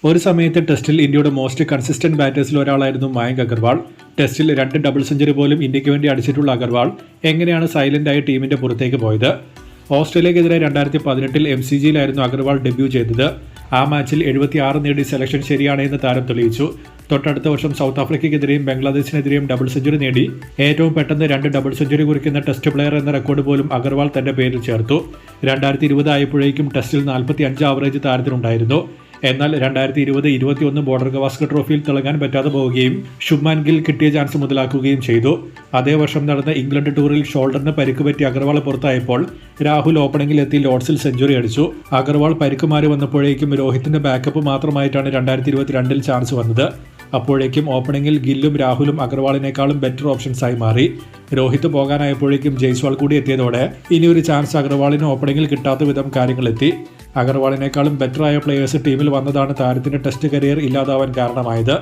ഒരു സമയത്ത് ടെസ്റ്റിൽ ഇന്ത്യയുടെ മോസ്റ്റ് കൺസിസ്റ്റന്റ് ബാറ്റേഴ്സിൽ ഒരാളായിരുന്നു മയങ്ക് അഗർവാൾ. ടെസ്റ്റിൽ 2 ഡബിൾ സെഞ്ചുറി പോലും ഇന്ത്യക്ക് വേണ്ടി അടിച്ചിട്ടുള്ള അഗർവാൾ എങ്ങനെയാണ് സൈലന്റായി ടീമിന്റെ പുറത്തേക്ക് പോയത്? ഓസ്ട്രേലിയക്കെതിരെ 2018 MCGയിലായിരുന്നു അഗർവാൾ ഡെബ്യൂ ചെയ്തത്. ആ മാച്ചിൽ 76 നേടി സെലക്ഷൻ ശരിയാണെന്ന് താരം തെളിയിച്ചു. തൊട്ടടുത്ത വർഷം സൗത്ത് ആഫ്രിക്കയ്ക്കെതിരെയും ബംഗ്ലാദേശിനെതിരെയും ഡബിൾ സെഞ്ചുറി നേടി ഏറ്റവും പെട്ടെന്ന് 2 ഡബിൾ സെഞ്ചുറി കുറിക്കുന്ന ടെസ്റ്റ് പ്ലെയർ എന്ന റെക്കോർഡ് പോലും അഗർവാൾ തന്റെ പേരിൽ ചേർത്തു. 2020 ആയപ്പോഴേക്കും ടെസ്റ്റിൽ 45 ആവറേജ് താരത്തിനുണ്ടായിരുന്നു. എന്നാൽ 2020-21 ബോർഡർ ഗവാസ്കർ ട്രോഫിയിൽ തിളങ്ങാൻ പറ്റാതെ പോവുകയും ശുഭ്മാൻ ഗിൽ കിട്ടിയ ചാൻസ് മുതലാക്കുകയും ചെയ്തു. അതേ വർഷം നടന്ന ഇംഗ്ലണ്ട് ടൂറിൽ ഷോൾഡറിന് പരിക്ക് പറ്റി അഗർവാൾ പുറത്തായപ്പോൾ രാഹുൽ ഓപ്പണിംഗിൽ എത്തി ലോർഡ്സിൽ സെഞ്ചുറി അടിച്ചു. അഗർവാൾ പരിക്ക് മാറി വന്നപ്പോഴേക്കും രോഹിത്തിന്റെ ബാക്കപ്പ് മാത്രമായിട്ടാണ് 2022 ചാൻസ് വന്നത്. അപ്പോഴേക്കും ഓപ്പണിംഗിൽ ഗില്ലും രാഹുലും അഗർവാളിനേക്കാളും ബെറ്റർ ഓപ്ഷൻസായി മാറി. രോഹിത് പോകാനായപ്പോഴേക്കും ജയ്സ്വാൾ കൂടി എത്തിയതോടെ ഇനിയൊരു ചാൻസ് അഗർവാളിന് ഓപ്പണിംഗിൽ കിട്ടാത്ത വിധം കാര്യങ്ങളെത്തി. അഗർവാളിനേക്കാളും ബെറ്ററായ പ്ലെയേഴ്സ് ടീമിൽ വന്നതാണ് താരത്തിന്റെ ടെസ്റ്റ് കരിയർ ഇല്ലാതാവാൻ കാരണമായത്.